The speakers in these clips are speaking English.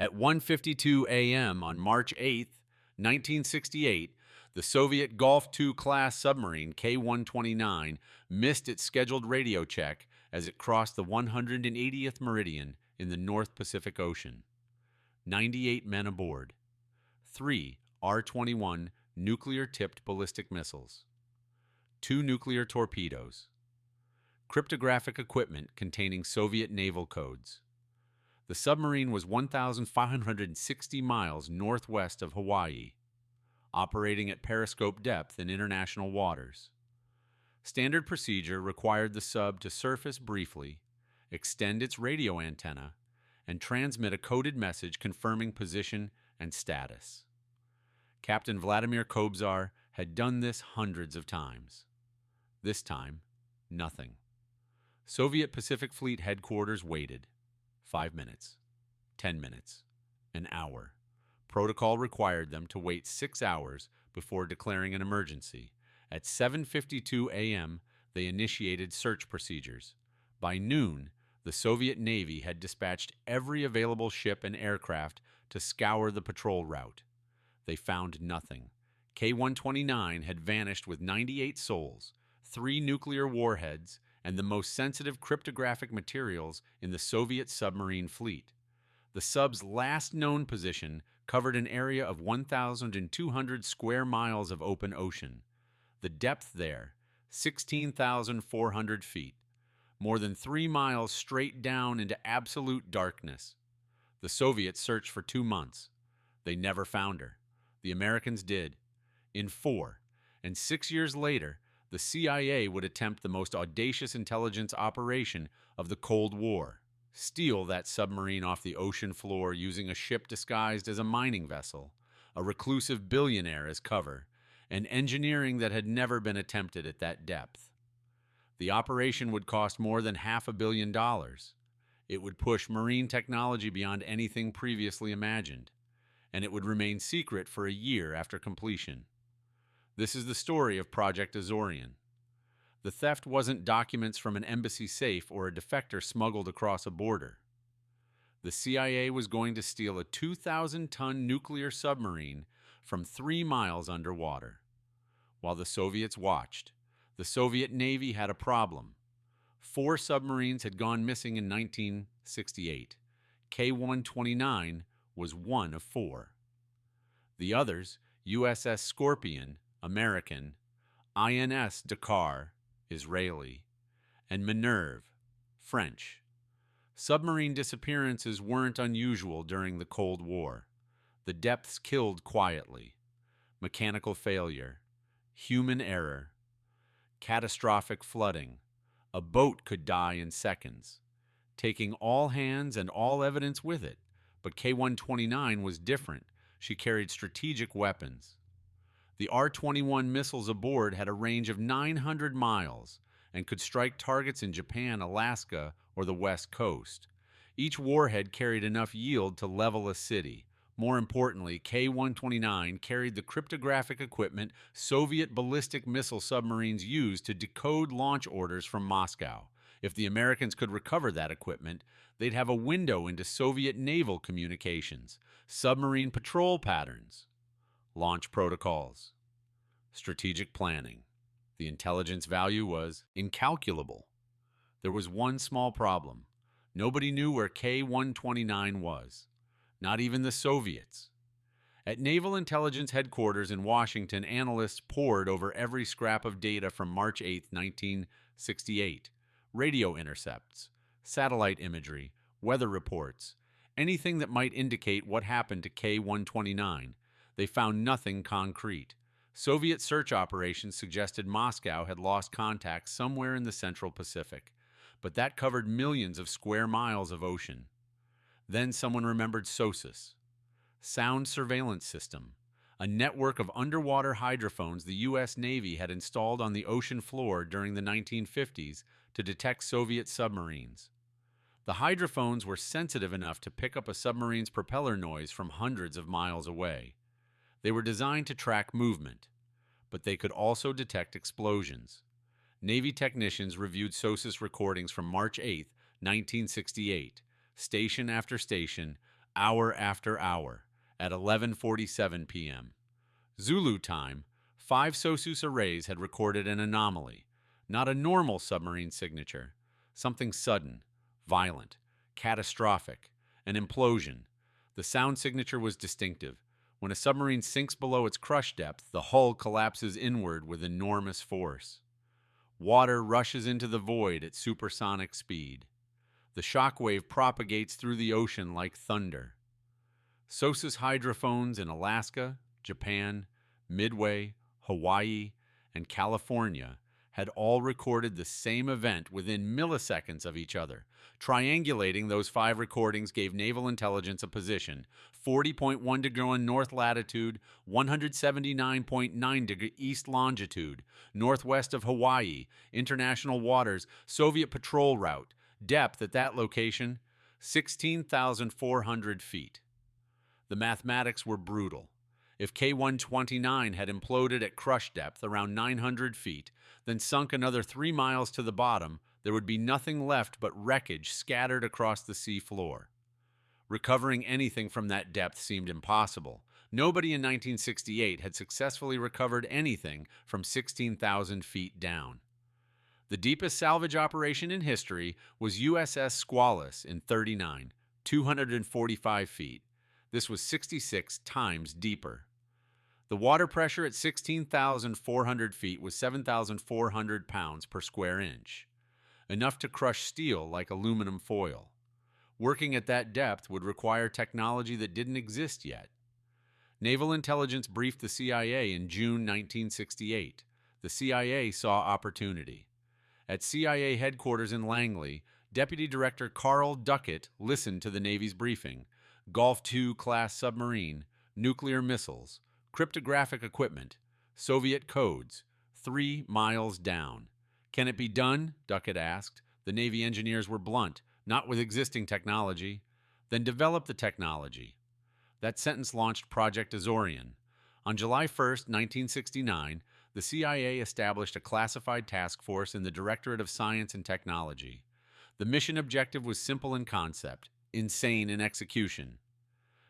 At 1:52 a.m. on March 8, 1968, the Soviet Golf II-class submarine K-129 missed its scheduled radio check as it crossed the 180th meridian in the North Pacific Ocean. 98 men aboard. 3 R-21 nuclear-tipped ballistic missiles. 2 nuclear torpedoes. Cryptographic equipment containing Soviet naval codes. The submarine was 1,560 miles northwest of Hawaii, operating at periscope depth in international waters. Standard procedure required the sub to surface briefly, extend its radio antenna, and transmit a coded message confirming position and status. Captain Vladimir Kobzar had done this hundreds of times. This time, nothing. Soviet Pacific Fleet headquarters waited. 5 minutes, 10 minutes, an hour. Protocol required them to wait 6 hours before declaring an emergency. At 7:52 a.m., they initiated search procedures. By noon, the Soviet Navy had dispatched every available ship and aircraft to scour the patrol route. They found nothing. K-129 had vanished with 98 souls, 3 nuclear warheads, and the most sensitive cryptographic materials in the Soviet submarine fleet. The sub's last known position covered an area of 1,200 square miles of open ocean. The depth there, 16,400 feet, more than 3 miles straight down into absolute darkness. The Soviets searched for 2 months. They never found her. The Americans did. In 4, and 6 years later, the CIA would attempt the most audacious intelligence operation of the Cold War: steal that submarine off the ocean floor using a ship disguised as a mining vessel, a reclusive billionaire as cover, and engineering that had never been attempted at that depth. The operation would cost more than $500 million. It would push marine technology beyond anything previously imagined, and it would remain secret for a year after completion. This is the story of Project Azorian. The theft wasn't documents from an embassy safe or a defector smuggled across a border. The CIA was going to steal a 2,000-ton nuclear submarine from 3 miles underwater. While the Soviets watched, the Soviet Navy had a problem. 4 submarines had gone missing in 1968. K-129 was one of 4. The others, USS Scorpion, American, INS Dakar, Israeli, and Minerve, French. Submarine disappearances weren't unusual during the Cold War. The depths killed quietly. Mechanical failure, human error, catastrophic flooding. A boat could die in seconds, taking all hands and all evidence with it. But K-129 was different. She carried strategic weapons. The R-21 missiles aboard had a range of 900 miles and could strike targets in Japan, Alaska, or the West Coast. Each warhead carried enough yield to level a city. More importantly, K-129 carried the cryptographic equipment Soviet ballistic missile submarines used to decode launch orders from Moscow. If the Americans could recover that equipment, they'd have a window into Soviet naval communications, submarine patrol patterns, launch protocols, strategic planning. The intelligence value was incalculable. There was one small problem. Nobody knew where K-129 was, not even the Soviets. At Naval Intelligence Headquarters in Washington, analysts pored over every scrap of data from March 8, 1968. Radio intercepts, satellite imagery, weather reports, anything that might indicate what happened to K-129. They found nothing concrete. Soviet search operations suggested Moscow had lost contact somewhere in the Central Pacific, but that covered millions of square miles of ocean. Then someone remembered SOSUS, Sound Surveillance System, a network of underwater hydrophones the U.S. Navy had installed on the ocean floor during the 1950s to detect Soviet submarines. The hydrophones were sensitive enough to pick up a submarine's propeller noise from hundreds of miles away. They were designed to track movement, but they could also detect explosions. Navy technicians reviewed SOSUS recordings from March 8, 1968, station after station, hour after hour, at 11:47 p.m. Zulu time, 5 SOSUS arrays had recorded an anomaly, not a normal submarine signature, something sudden, violent, catastrophic, an implosion. The sound signature was distinctive. When a submarine sinks below its crush depth, the hull collapses inward with enormous force. Water rushes into the void at supersonic speed. The shock wave propagates through the ocean like thunder. SOSUS hydrophones in Alaska, Japan, Midway, Hawaii, and California had all recorded the same event within milliseconds of each other. Triangulating those 5 recordings gave naval intelligence a position 40.1 degree north latitude, 179.9 degree east longitude, northwest of Hawaii, international waters, Soviet patrol route, depth at that location, 16,400 feet. The mathematics were brutal. If K-129 had imploded at crush depth around 900 feet, then sunk another 3 miles to the bottom, there would be nothing left but wreckage scattered across the sea floor. Recovering anything from that depth seemed impossible. Nobody in 1968 had successfully recovered anything from 16,000 feet down. The deepest salvage operation in history was USS Squalus in 39, 245 feet. This was 66 times deeper. The water pressure at 16,400 feet was 7,400 pounds per square inch, enough to crush steel like aluminum foil. Working at that depth would require technology that didn't exist yet. Naval intelligence briefed the CIA in June 1968. The CIA saw opportunity. At CIA headquarters in Langley, Deputy Director Carl Duckett listened to the Navy's briefing. Gulf II class submarine, nuclear missiles, cryptographic equipment, Soviet codes, 3 miles down. Can it be done? Duckett asked. The Navy engineers were blunt. Not with existing technology. Then develop the technology. That sentence launched Project Azorian. On July 1, 1969, the CIA established a classified task force in the Directorate of Science and Technology. The mission objective was simple in concept, insane in execution.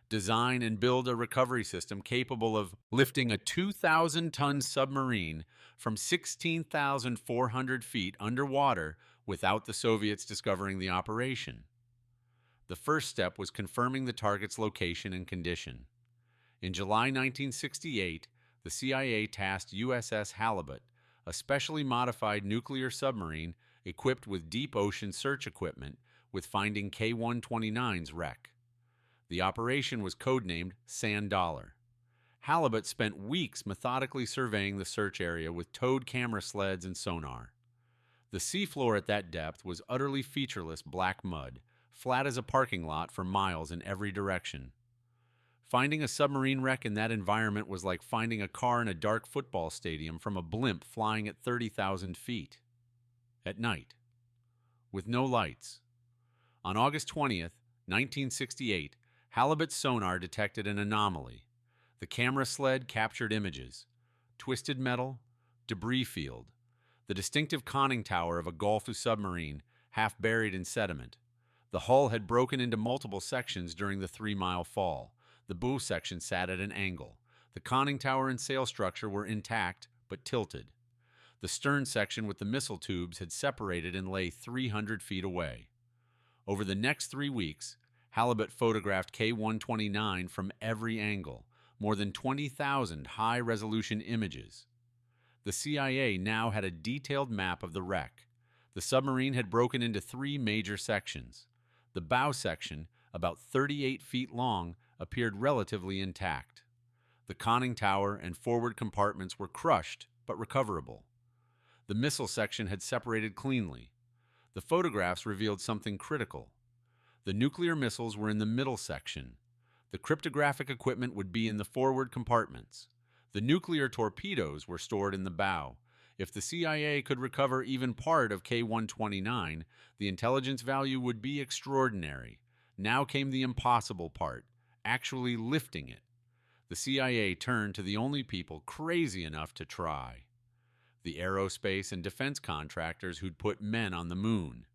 Design and build a recovery system capable of lifting a 2,000-ton submarine from 16,400 feet underwater without the Soviets discovering the operation. The first step was confirming the target's location and condition. In July 1968, the CIA tasked USS Halibut, a specially modified nuclear submarine equipped with deep ocean search equipment, with finding K-129's wreck. The operation was codenamed Sand Dollar. Halibut spent weeks methodically surveying the search area with towed camera sleds and sonar. The seafloor at that depth was utterly featureless black mud, flat as a parking lot for miles in every direction. Finding a submarine wreck in that environment was like finding a car in a dark football stadium from a blimp flying at 30,000 feet. At night. With no lights. On August 20th, 1968, Halibut's sonar detected an anomaly. The camera sled captured images. Twisted metal, debris field, the distinctive conning tower of a Gulf submarine, half buried in sediment. The hull had broken into multiple sections during the 3-mile fall. The bow section sat at an angle. The conning tower and sail structure were intact, but tilted. The stern section with the missile tubes had separated and lay 300 feet away. Over the next 3 weeks, Halibut photographed K-129 from every angle, more than 20,000 high-resolution images. The CIA now had a detailed map of the wreck. The submarine had broken into 3 major sections. The bow section, about 38 feet long, appeared relatively intact. The conning tower and forward compartments were crushed, but recoverable. The missile section had separated cleanly. The photographs revealed something critical. The nuclear missiles were in the middle section. The cryptographic equipment would be in the forward compartments. The nuclear torpedoes were stored in the bow. If the CIA could recover even part of K-129, the intelligence value would be extraordinary. Now came the impossible part, actually lifting it. The CIA turned to the only people crazy enough to try: the aerospace and defense contractors who'd put men on the moon.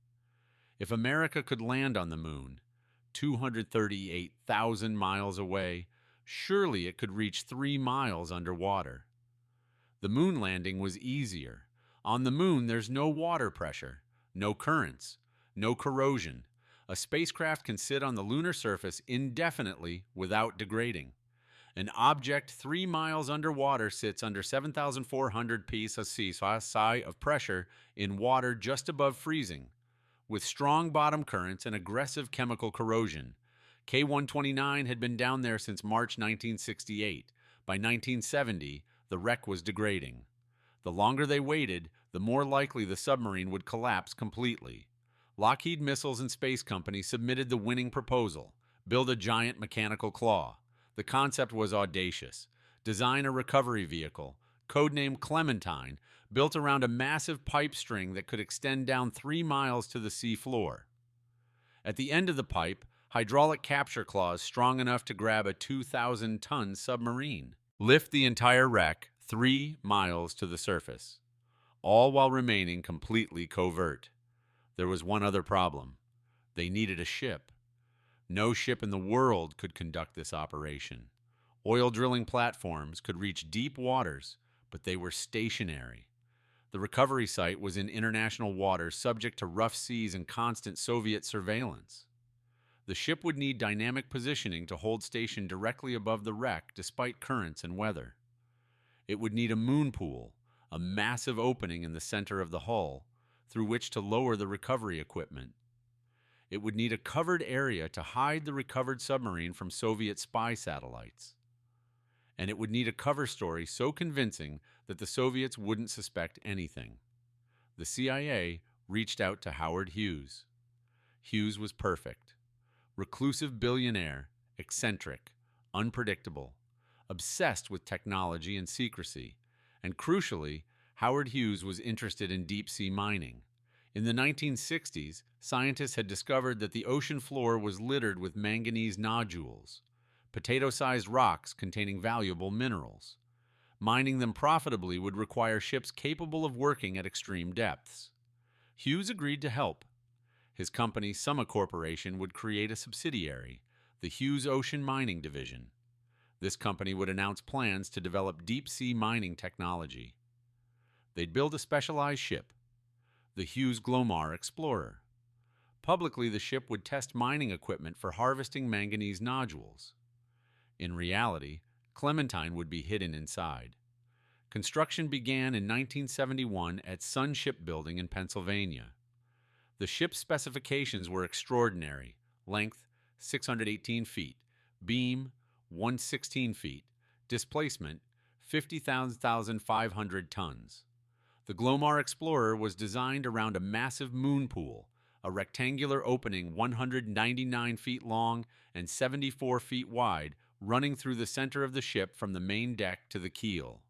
If America could land on the moon, 238,000 miles away, surely it could reach 3 miles underwater. The moon landing was easier. On the moon, there's no water pressure, no currents, no corrosion. A spacecraft can sit on the lunar surface indefinitely without degrading. An object 3 miles underwater sits under 7,400 psi of pressure in water just above freezing, with strong bottom currents and aggressive chemical corrosion. K-129 had been down there since March 1968. By 1970, the wreck was degrading. The longer they waited, the more likely the submarine would collapse completely. Lockheed Missiles and Space Company submitted the winning proposal: build a giant mechanical claw. The concept was audacious. Design a recovery vehicle, codenamed Clementine, built around a massive pipe string that could extend down 3 miles to the sea floor. At the end of the pipe, hydraulic capture claws strong enough to grab a 2,000-ton submarine. Lift the entire wreck 3 miles to the surface, all while remaining completely covert. There was one other problem. They needed a ship. No ship in the world could conduct this operation. Oil drilling platforms could reach deep waters, but they were stationary. The recovery site was in international waters subject to rough seas and constant Soviet surveillance. The ship would need dynamic positioning to hold station directly above the wreck despite currents and weather. It would need a moon pool, a massive opening in the center of the hull, through which to lower the recovery equipment. It would need a covered area to hide the recovered submarine from Soviet spy satellites. And it would need a cover story so convincing that the Soviets wouldn't suspect anything. The CIA reached out to Howard Hughes. Hughes was perfect. Reclusive billionaire, eccentric, unpredictable, obsessed with technology and secrecy, and crucially, Howard Hughes was interested in deep-sea mining. In the 1960s, scientists had discovered that the ocean floor was littered with manganese nodules, potato-sized rocks containing valuable minerals. Mining them profitably would require ships capable of working at extreme depths. Hughes agreed to help. His company, Summa Corporation, would create a subsidiary, the Hughes Ocean Mining Division. This company would announce plans to develop deep-sea mining technology. They'd build a specialized ship, the Hughes Glomar Explorer. Publicly, the ship would test mining equipment for harvesting manganese nodules. In reality, Clementine would be hidden inside. Construction began in 1971 at Sun Shipbuilding in Pennsylvania. The ship's specifications were extraordinary: length 618 feet, beam 116 feet, displacement 50,500 tons. The Glomar Explorer was designed around a massive moon pool, a rectangular opening 199 feet long and 74 feet wide, running through the center of the ship from the main deck to the keel.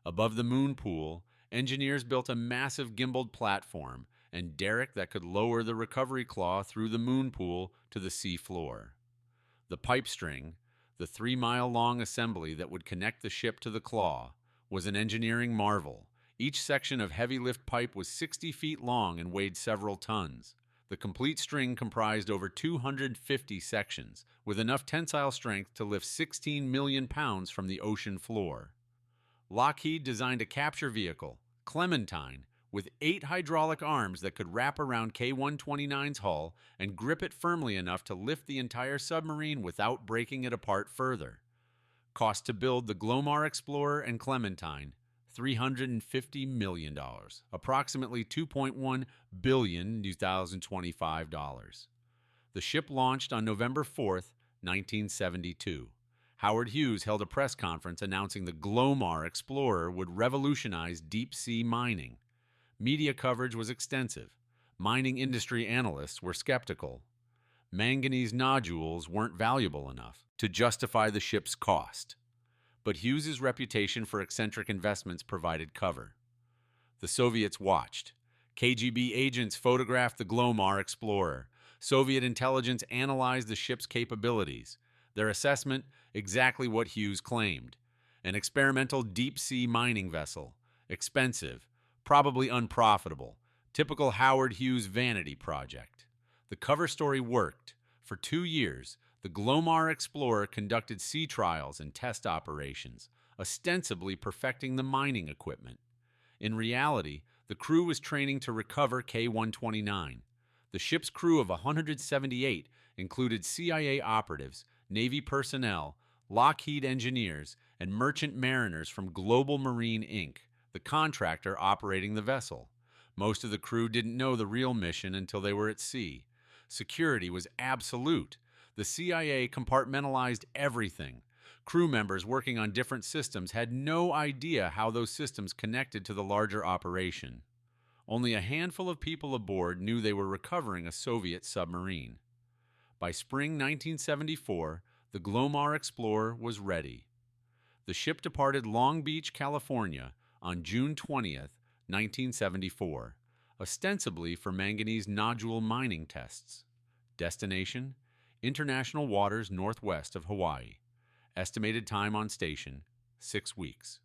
Above the moon pool, engineers built a massive gimbaled platform and derrick that could lower the recovery claw through the moon pool to the sea floor. The pipe string, the 3-mile-long assembly that would connect the ship to the claw, was an engineering marvel. Each section of heavy-lift pipe was 60 feet long and weighed several tons. The complete string comprised over 250 sections, with enough tensile strength to lift 16 million pounds from the ocean floor. Lockheed designed a capture vehicle, Clementine, with 8 hydraulic arms that could wrap around K-129's hull and grip it firmly enough to lift the entire submarine without breaking it apart further. Cost to build the Glomar Explorer and Clementine, $350 million, approximately $2.1 billion 2025 dollars. The ship launched on November 4, 1972. Howard Hughes held a press conference announcing the Glomar Explorer would revolutionize deep-sea mining. Media coverage was extensive. Mining industry analysts were skeptical. Manganese nodules weren't valuable enough to justify the ship's cost. But Hughes's reputation for eccentric investments provided cover. The Soviets watched. KGB agents photographed the Glomar Explorer. Soviet intelligence analyzed the ship's capabilities. Their assessment, exactly what Hughes claimed: an experimental deep-sea mining vessel, expensive, probably unprofitable, typical Howard Hughes vanity project. The cover story worked. For 2 years, the Glomar Explorer conducted sea trials and test operations, ostensibly perfecting the mining equipment. In reality, the crew was training to recover K-129. The ship's crew of 178 included CIA operatives, Navy personnel, Lockheed engineers, and merchant mariners from Global Marine Inc., the contractor operating the vessel. Most of the crew didn't know the real mission until they were at sea. Security was absolute. The CIA compartmentalized everything. Crew members working on different systems had no idea how those systems connected to the larger operation. Only a handful of people aboard knew they were recovering a Soviet submarine. By spring 1974, the Glomar Explorer was ready. The ship departed Long Beach, California on June 20th, 1974, ostensibly for manganese nodule mining tests. Destination: international waters northwest of Hawaii. Estimated time on station: 6 weeks.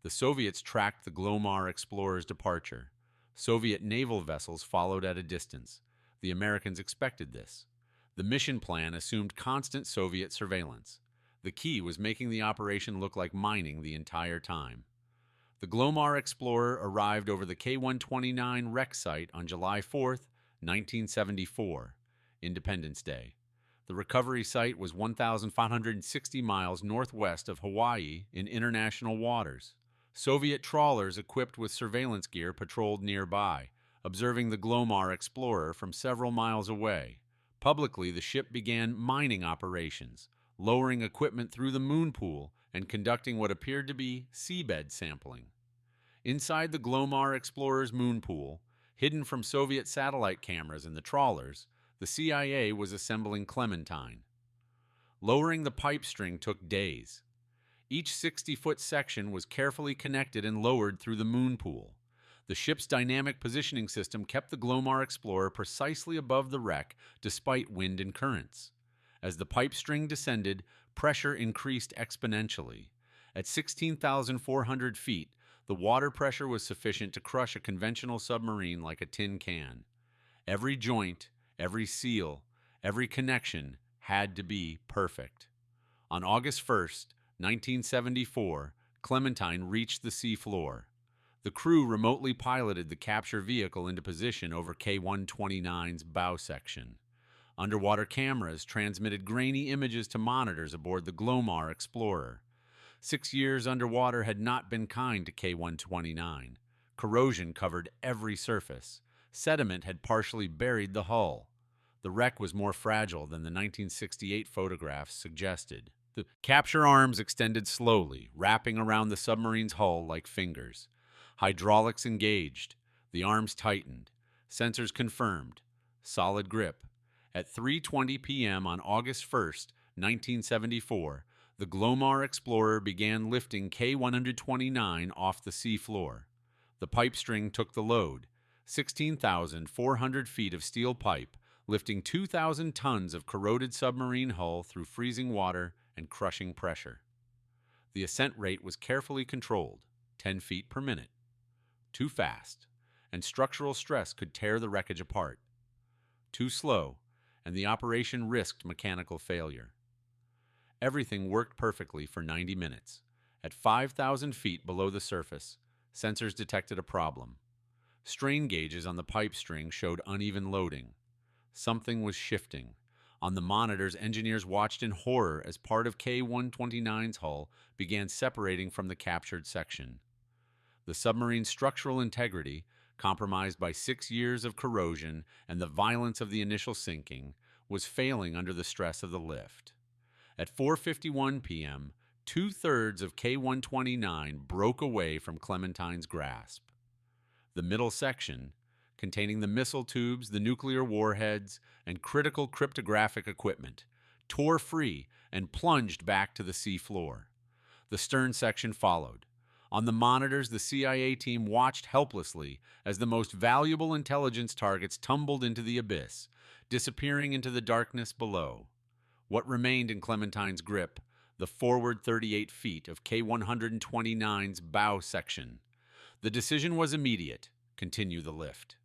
The Soviets tracked the Glomar Explorer's departure. Soviet naval vessels followed at a distance. The Americans expected this. The mission plan assumed constant Soviet surveillance. The key was making the operation look like mining the entire time. The Glomar Explorer arrived over the K-129 wreck site on July 4, 1974, Independence Day. The recovery site was 1,560 miles northwest of Hawaii in international waters. Soviet trawlers equipped with surveillance gear patrolled nearby, observing the Glomar Explorer from several miles away. Publicly, the ship began mining operations, lowering equipment through the moon pool and conducting what appeared to be seabed sampling. Inside the Glomar Explorer's moon pool, hidden from Soviet satellite cameras and the trawlers, the CIA was assembling Clementine. Lowering the pipe string took days. Each 60-foot section was carefully connected and lowered through the moon pool. The ship's dynamic positioning system kept the Glomar Explorer precisely above the wreck despite wind and currents. As the pipe string descended, pressure increased exponentially. At 16,400 feet, the water pressure was sufficient to crush a conventional submarine like a tin can. Every joint, every seal, every connection had to be perfect. On August 1st, 1974, Clementine reached the seafloor. The crew remotely piloted the capture vehicle into position over K-129's bow section. Underwater cameras transmitted grainy images to monitors aboard the Glomar Explorer. 6 years underwater had not been kind to K-129. Corrosion covered every surface. Sediment had partially buried the hull. The wreck was more fragile than the 1968 photographs suggested. The capture arms extended slowly, wrapping around the submarine's hull like fingers. Hydraulics engaged. The arms tightened. Sensors confirmed. Solid grip. At 3:20 p.m. on August 1st, 1974, the Glomar Explorer began lifting K-129 off the seafloor. The pipe string took the load, 16,400 feet of steel pipe, lifting 2,000 tons of corroded submarine hull through freezing water and crushing pressure. The ascent rate was carefully controlled, 10 feet per minute. Too fast, and structural stress could tear the wreckage apart. Too slow, and the operation risked mechanical failure. Everything worked perfectly for 90 minutes. At 5,000 feet below the surface, sensors detected a problem. Strain gauges on the pipe string showed uneven loading. Something was shifting. On the monitors, engineers watched in horror as part of K-129's hull began separating from the captured section. The submarine's structural integrity, compromised by 6 years of corrosion and the violence of the initial sinking, was failing under the stress of the lift. At 4:51 p.m., 2/3 of K-129 broke away from Clementine's grasp. The middle section, containing the missile tubes, the nuclear warheads, and critical cryptographic equipment, tore free and plunged back to the seafloor. The stern section followed. On the monitors, the CIA team watched helplessly as the most valuable intelligence targets tumbled into the abyss, disappearing into the darkness below. What remained in Clementine's grip? The forward 38 feet of K-129's bow section. The decision was immediate: continue the lift.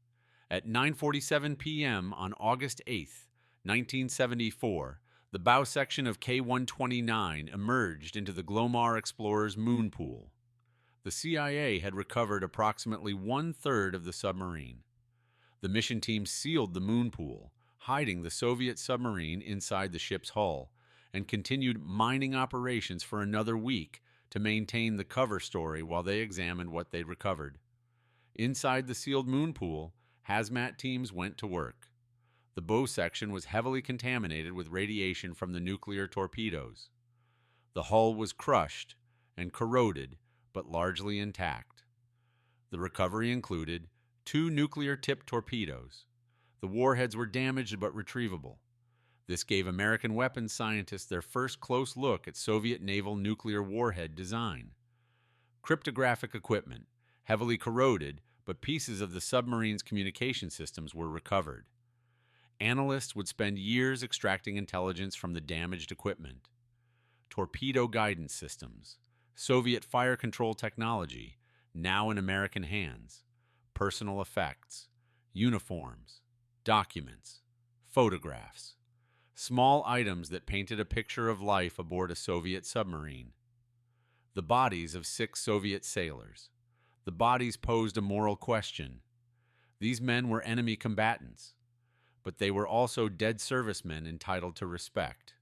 At 9:47 p.m. on August 8th, 1974, the bow section of K-129 emerged into the Glomar Explorer's moon pool. The CIA had recovered approximately one-third of the submarine. The mission team sealed the moon pool, hiding the Soviet submarine inside the ship's hull, and continued mining operations for another week to maintain the cover story while they examined what they'd recovered. Inside the sealed moon pool, hazmat teams went to work. The bow section was heavily contaminated with radiation from the nuclear torpedoes. The hull was crushed and corroded, but largely intact. The recovery included 2 nuclear-tipped torpedoes. The warheads were damaged but retrievable. This gave American weapons scientists their first close look at Soviet naval nuclear warhead design. Cryptographic equipment, heavily corroded, but pieces of the submarine's communication systems were recovered. Analysts would spend years extracting intelligence from the damaged equipment. Torpedo guidance systems, Soviet fire control technology, now in American hands, personal effects, uniforms, documents, photographs, small items that painted a picture of life aboard a Soviet submarine. The bodies of 6 Soviet sailors. The bodies posed a moral question. These men were enemy combatants, but they were also dead servicemen entitled to respect.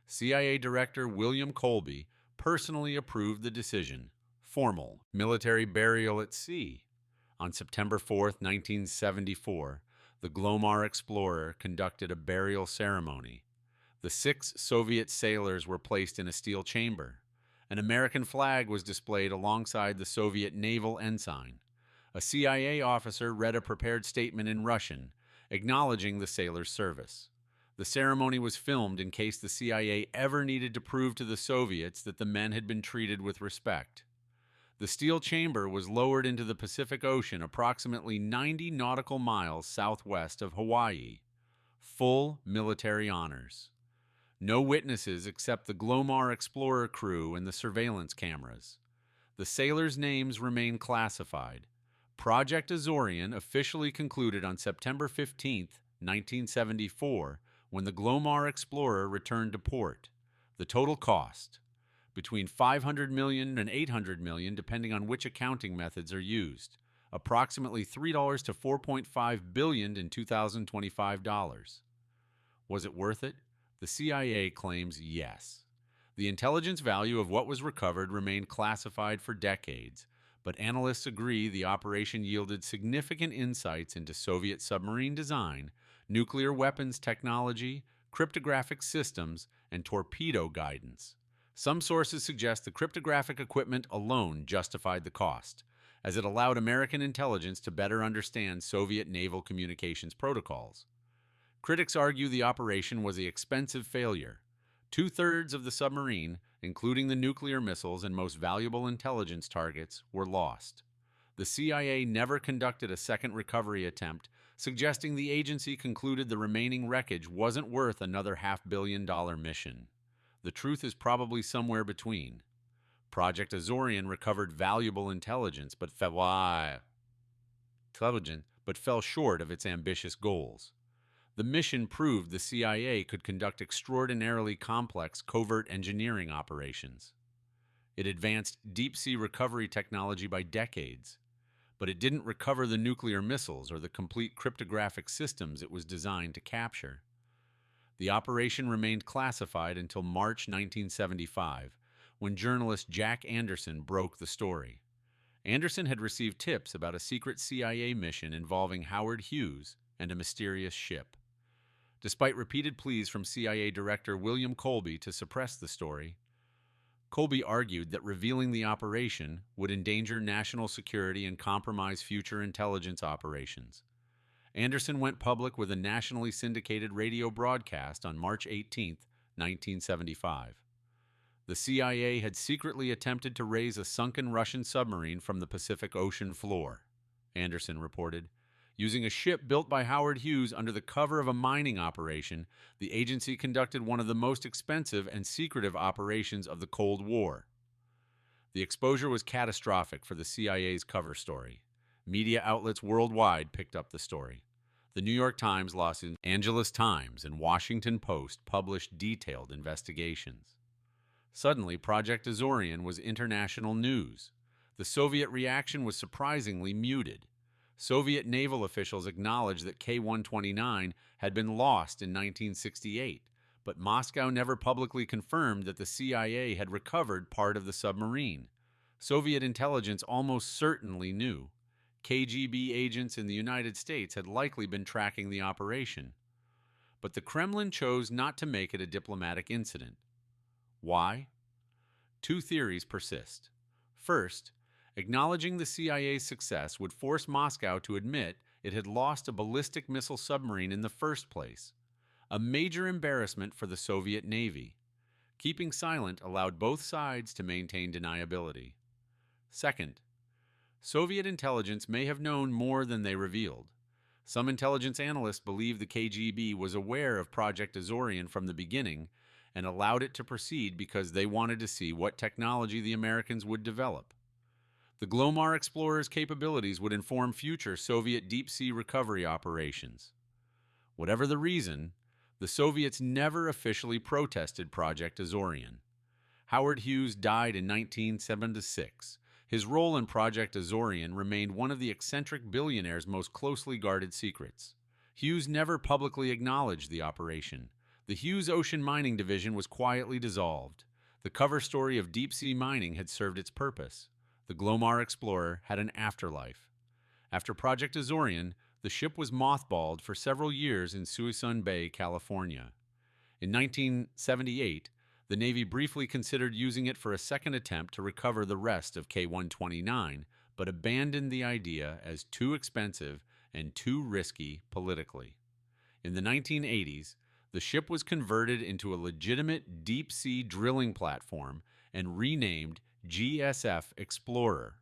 CIA Director William Colby personally approved the decision, formal military burial at sea. On September 4, 1974, the Glomar Explorer conducted a burial ceremony. The 6 Soviet sailors were placed in a steel chamber. An American flag was displayed alongside the Soviet naval ensign. A CIA officer read a prepared statement in Russian, acknowledging the sailors' service. The ceremony was filmed in case the CIA ever needed to prove to the Soviets that the men had been treated with respect. The steel chamber was lowered into the Pacific Ocean approximately 90 nautical miles southwest of Hawaii. Full military honors. No witnesses except the Glomar Explorer crew and the surveillance cameras. The sailors' names remain classified. Project Azorian officially concluded on September 15, 1974, when the Glomar Explorer returned to port. The total cost, between $500 million and $800 million, depending on which accounting methods are used, approximately $3 to $4.5 billion in 2025 dollars. Was it worth it? The CIA claims yes. The intelligence value of what was recovered remained classified for decades, but analysts agree the operation yielded significant insights into Soviet submarine design, nuclear weapons technology, cryptographic systems, and torpedo guidance. Some sources suggest the cryptographic equipment alone justified the cost, as it allowed American intelligence to better understand Soviet naval communications protocols. Critics argue the operation was an expensive failure. 2/3 of the submarine, including the nuclear missiles and most valuable intelligence targets, were lost. The CIA never conducted a second recovery attempt, suggesting the agency concluded the remaining wreckage wasn't worth another $500 million mission. The truth is probably somewhere between. Project Azorian recovered valuable intelligence, but fell short of its ambitious goals. The mission proved the CIA could conduct extraordinarily complex covert engineering operations. It advanced deep-sea recovery technology by decades, but it didn't recover the nuclear missiles or the complete cryptographic systems it was designed to capture. The operation remained classified until March 1975, when journalist Jack Anderson broke the story. Anderson had received tips about a secret CIA mission involving Howard Hughes and a mysterious ship. Despite repeated pleas from CIA Director William Colby to suppress the story, Colby argued that revealing the operation would endanger national security and compromise future intelligence operations. Anderson went public with a nationally syndicated radio broadcast on March 18, 1975. The CIA had secretly attempted to raise a sunken Russian submarine from the Pacific Ocean floor, Anderson reported. Using a ship built by Howard Hughes under the cover of a mining operation, the agency conducted one of the most expensive and secretive operations of the Cold War. The exposure was catastrophic for the CIA's cover story. Media outlets worldwide picked up the story. The New York Times, Los Angeles Times, and Washington Post published detailed investigations. Suddenly, Project Azorian was international news. The Soviet reaction was surprisingly muted. Soviet naval officials acknowledged that K-129 had been lost in 1968, but Moscow never publicly confirmed that the CIA had recovered part of the submarine. Soviet intelligence almost certainly knew. KGB agents in the United States had likely been tracking the operation. But the Kremlin chose not to make it a diplomatic incident. Why? Two theories persist. First, acknowledging the CIA's success would force Moscow to admit it had lost a ballistic missile submarine in the first place, a major embarrassment for the Soviet Navy. Keeping silent allowed both sides to maintain deniability. Second, Soviet intelligence may have known more than they revealed. Some intelligence analysts believe the KGB was aware of Project Azorian from the beginning and allowed it to proceed because they wanted to see what technology the Americans would develop. The Glomar Explorer's capabilities would inform future Soviet deep-sea recovery operations. Whatever the reason, the Soviets never officially protested Project Azorian. Howard Hughes died in 1976. His role in Project Azorian remained one of the eccentric billionaire's most closely guarded secrets. Hughes never publicly acknowledged the operation. The Hughes Ocean Mining Division was quietly dissolved. The cover story of deep-sea mining had served its purpose. The Glomar Explorer had an afterlife. After Project Azorian, the ship was mothballed for several years in Suisun Bay, California. In 1978, the Navy briefly considered using it for a second attempt to recover the rest of K-129, but abandoned the idea as too expensive and too risky politically. In the 1980s, the ship was converted into a legitimate deep-sea drilling platform and renamed GSF Explorer.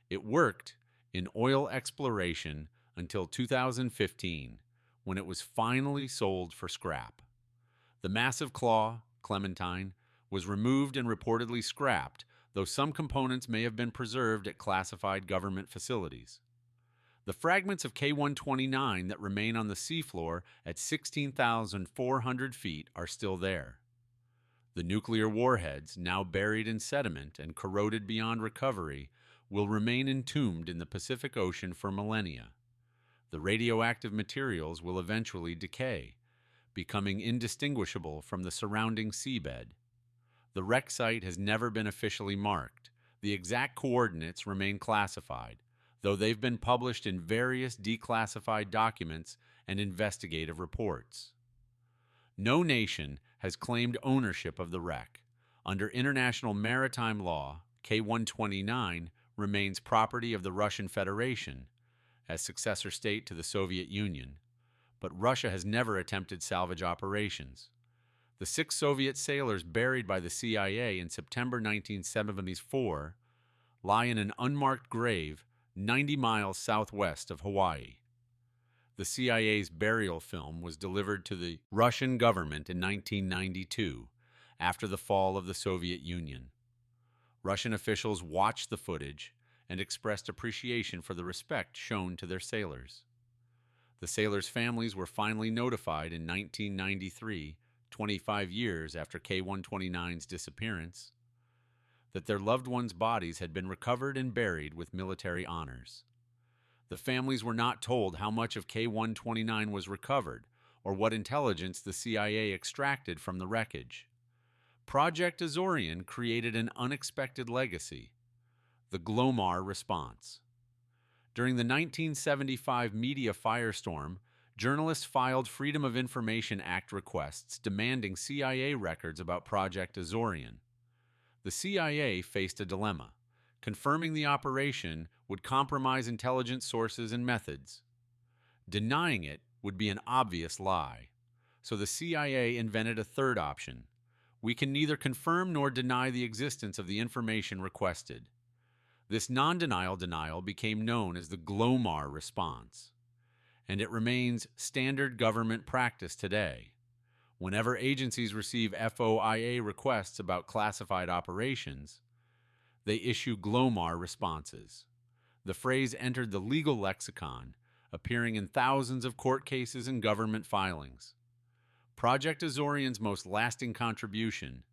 It worked in oil exploration until 2015, when it was finally sold for scrap. The massive claw, Clementine, was removed and reportedly scrapped, though some components may have been preserved at classified government facilities. The fragments of K-129 that remain on the seafloor at 16,400 feet are still there. The nuclear warheads, now buried in sediment and corroded beyond recovery, will remain entombed in the Pacific Ocean for millennia. The radioactive materials will eventually decay, becoming indistinguishable from the surrounding seabed. The wreck site has never been officially marked. The exact coordinates remain classified, though they've been published in various declassified documents and investigative reports. No nation has claimed ownership of the wreck. Under international maritime law, K-129 remains property of the Russian Federation, as successor state to the Soviet Union, but Russia has never attempted salvage operations. The 6 Soviet sailors buried by the CIA in September 1974 lie in an unmarked grave 90 miles southwest of Hawaii. The CIA's burial film was delivered to the Russian government in 1992, after the fall of the Soviet Union. Russian officials watched the footage and expressed appreciation for the respect shown to their sailors. The sailors' families were finally notified in 1993, 25 years after K-129's disappearance, that their loved ones' bodies had been recovered and buried with military honors. The families were not told how much of K-129 was recovered or what intelligence the CIA extracted from the wreckage. Project Azorian created an unexpected legacy: the Glomar response. During the 1975 media firestorm, journalists filed Freedom of Information Act requests demanding CIA records about Project Azorian. The CIA faced a dilemma. Confirming the operation would compromise intelligence sources and methods. Denying it would be an obvious lie. So the CIA invented a third option. We can neither confirm nor deny the existence of the information requested. This non-denial denial became known as the Glomar response, and it remains standard government practice today. Whenever agencies receive FOIA requests about classified operations, they issue Glomar responses. The phrase entered the legal lexicon, appearing in thousands of court cases and government filings. Project Azorian's most lasting contribution,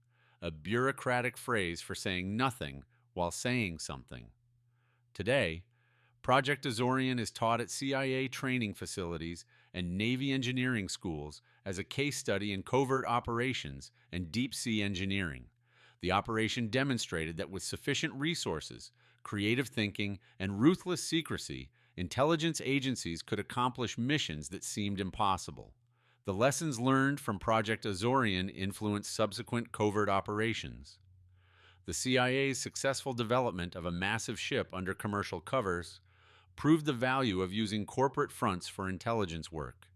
a bureaucratic phrase for saying nothing while saying something. Today, Project Azorian is taught at CIA training facilities and Navy engineering schools as a case study in covert operations and deep-sea engineering. The operation demonstrated that with sufficient resources, creative thinking, and ruthless secrecy, intelligence agencies could accomplish missions that seemed impossible. The lessons learned from Project Azorian influenced subsequent covert operations. The CIA's successful development of a massive ship under commercial covers proved the value of using corporate fronts for intelligence work.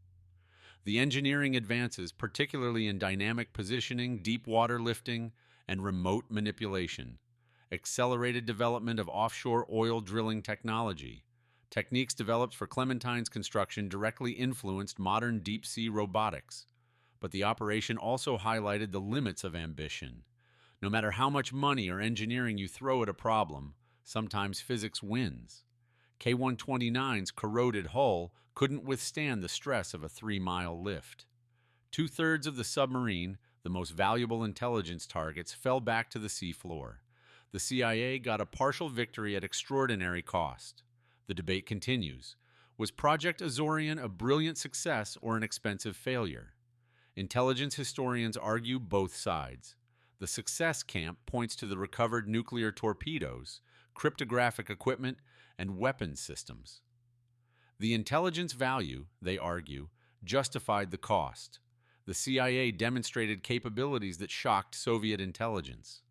The engineering advances, particularly in dynamic positioning, deep water lifting, and remote manipulation, accelerated development of offshore oil drilling technology. Techniques developed for Clementine's construction directly influenced modern deep-sea robotics, but the operation also highlighted the limits of ambition. No matter how much money or engineering you throw at a problem, sometimes physics wins. K-129's corroded hull couldn't withstand the stress of a 3-mile lift. Two-thirds of the submarine, the most valuable intelligence targets, fell back to the seafloor. The CIA got a partial victory at extraordinary cost. The debate continues. Was Project Azorian a brilliant success or an expensive failure? Intelligence historians argue both sides. The success camp points to the recovered nuclear torpedoes, cryptographic equipment, and weapons systems. The intelligence value, they argue, justified the cost. The CIA demonstrated capabilities that shocked Soviet intelligence.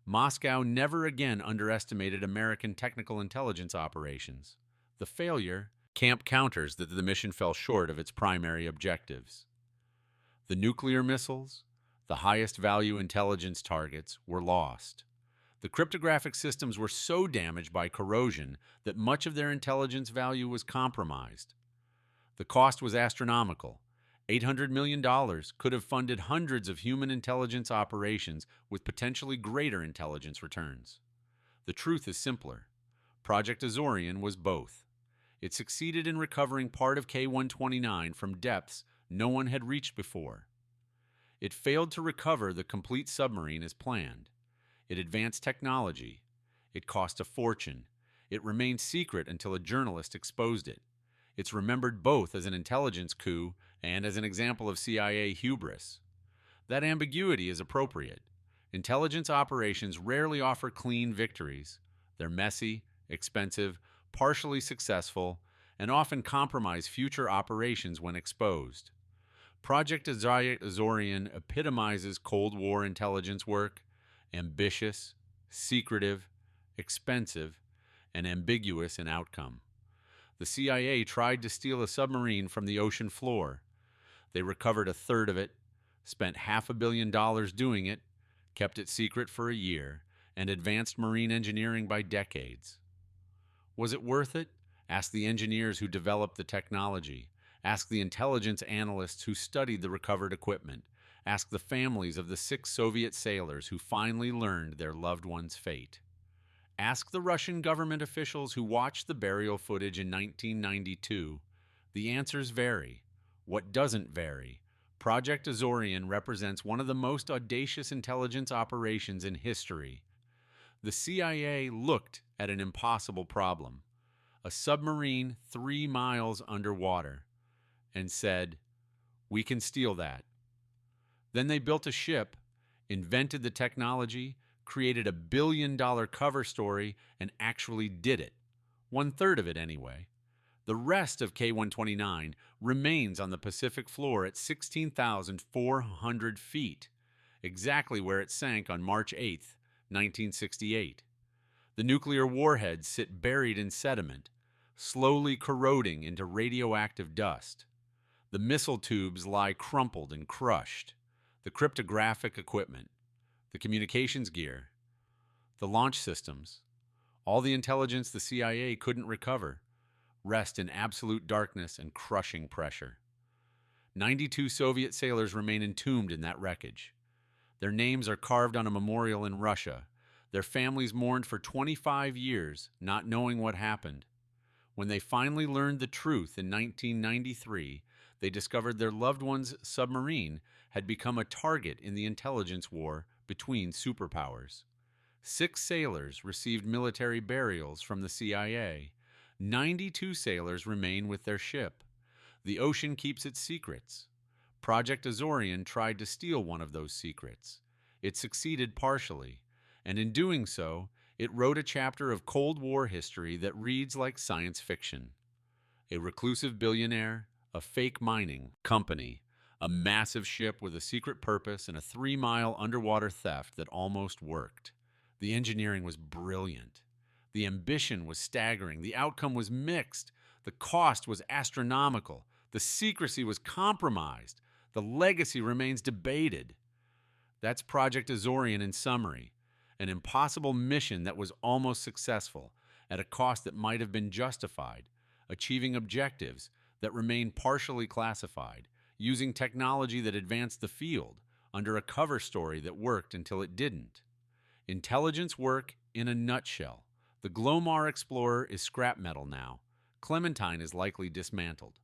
Moscow never again underestimated American technical intelligence operations. The failure, camp counters that the mission fell short of its primary objectives. The nuclear missiles, the highest value intelligence targets, were lost. The cryptographic systems were so damaged by corrosion that much of their intelligence value was compromised. The cost was astronomical. $800 million could have funded hundreds of human intelligence operations with potentially greater intelligence returns. The truth is simpler. Project Azorian was both. It succeeded in recovering part of K-129 from depths no one had reached before. It failed to recover the complete submarine as planned. It advanced technology. It cost a fortune. It remained secret until a journalist exposed it. It's remembered both as an intelligence coup and as an example of CIA hubris. That ambiguity is appropriate. Intelligence operations rarely offer clean victories. They're messy, expensive, partially successful, and often compromise future operations when exposed. Project Azorian epitomizes Cold War intelligence work: ambitious, secretive, expensive, and ambiguous in outcome. The CIA tried to steal a submarine from the ocean floor. They recovered a third of it, spent $500 million doing it, kept it secret for a year, and advanced marine engineering by decades. Was it worth it? Ask the engineers who developed the technology. Ask the intelligence analysts who studied the recovered equipment. Ask the families of the 6 Soviet sailors who finally learned their loved one's fate. Ask the Russian government officials who watched the burial footage in 1992. The answers vary. What doesn't vary? Project Azorian represents one of the most audacious intelligence operations in history. The CIA looked at an impossible problem, a submarine 3 miles underwater, and said, "We can steal that." Then they built a ship, invented the technology, created a $1 billion cover story, and actually did it. 1/3 of it anyway. The rest of K-129 remains on the Pacific floor at 16,400 feet, exactly where it sank on March 8, 1968. The nuclear warheads sit buried in sediment, slowly corroding into radioactive dust. The missile tubes lie crumpled and crushed. The cryptographic equipment, the communications gear, the launch systems, all the intelligence the CIA couldn't recover, rest in absolute darkness and crushing pressure. 92 Soviet sailors remain entombed in that wreckage. Their names are carved on a memorial in Russia. Their families mourned for 25 years, not knowing what happened. When they finally learned the truth in 1993, they discovered their loved one's submarine had become a target in the intelligence war between superpowers. 6 sailors received military burials from the CIA. 92 sailors remain with their ship. The ocean keeps its secrets. Project Azorian tried to steal one of those secrets. It succeeded partially, and in doing so, it wrote a chapter of Cold War history that reads like science fiction. A reclusive billionaire, a fake mining company, a massive ship with a secret purpose, and a 3-mile underwater theft that almost worked. The engineering was brilliant. The ambition was staggering. The outcome was mixed. The cost was astronomical. The secrecy was compromised. The legacy remains debated. That's Project Azorian in summary. An impossible mission that was almost successful, at a cost that might have been justified, achieving objectives that remained partially classified, using technology that advanced the field, under a cover story that worked until it didn't. Intelligence work in a nutshell. The Glomar Explorer is scrap metal now. Clementine is likely dismantled.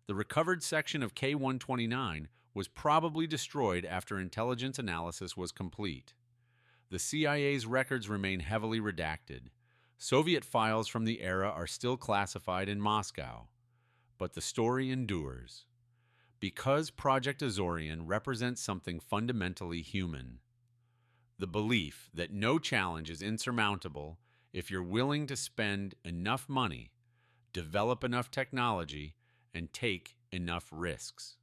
The recovered section of K-129 was probably destroyed after intelligence analysis was complete. The CIA's records remain heavily redacted. Soviet files from the era are still classified in Moscow. But the story endures. Because Project Azorian represents something fundamentally human. The belief that no challenge is insurmountable if you're willing to spend enough money, develop enough technology, and take enough risks.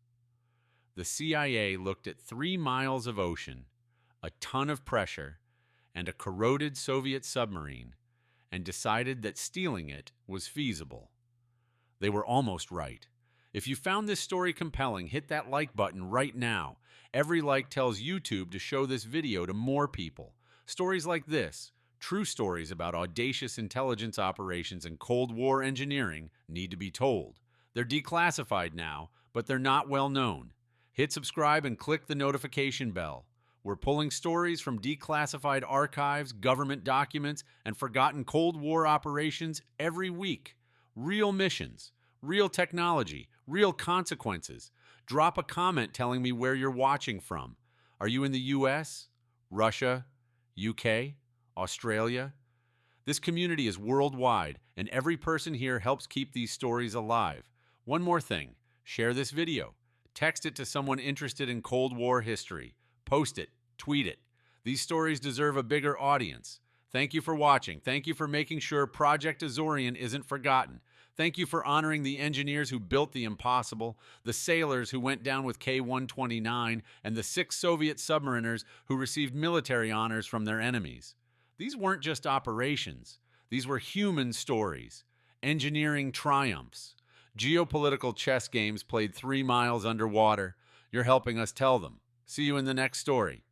The CIA looked at 3 miles of ocean, a ton of pressure, and a corroded Soviet submarine, and decided that stealing it was feasible. They were almost right. If you found this story compelling, hit that like button right now. Every like tells YouTube to show this video to more people. Stories like this, true stories about audacious intelligence operations and Cold War engineering, need to be told. They're declassified now, but they're not well known. Hit subscribe and click the notification bell. We're pulling stories from declassified archives, government documents, and forgotten Cold War operations every week. Real missions, real technology, real consequences. Drop a comment telling me where you're watching from. Are you in the US, Russia, UK, Australia? This community is worldwide, and every person here helps keep these stories alive. One more thing, share this video. Text it to someone interested in Cold War history. Post it, tweet it. These stories deserve a bigger audience. Thank you for watching. Thank you for making sure Project Azorian isn't forgotten. Thank you for honoring the engineers who built the impossible, the sailors who went down with K-129, and the 6 Soviet submariners who received military honors from their enemies. These weren't just operations. These were human stories, engineering triumphs, geopolitical chess games played 3 miles underwater. You're helping us tell them. See you in the next story.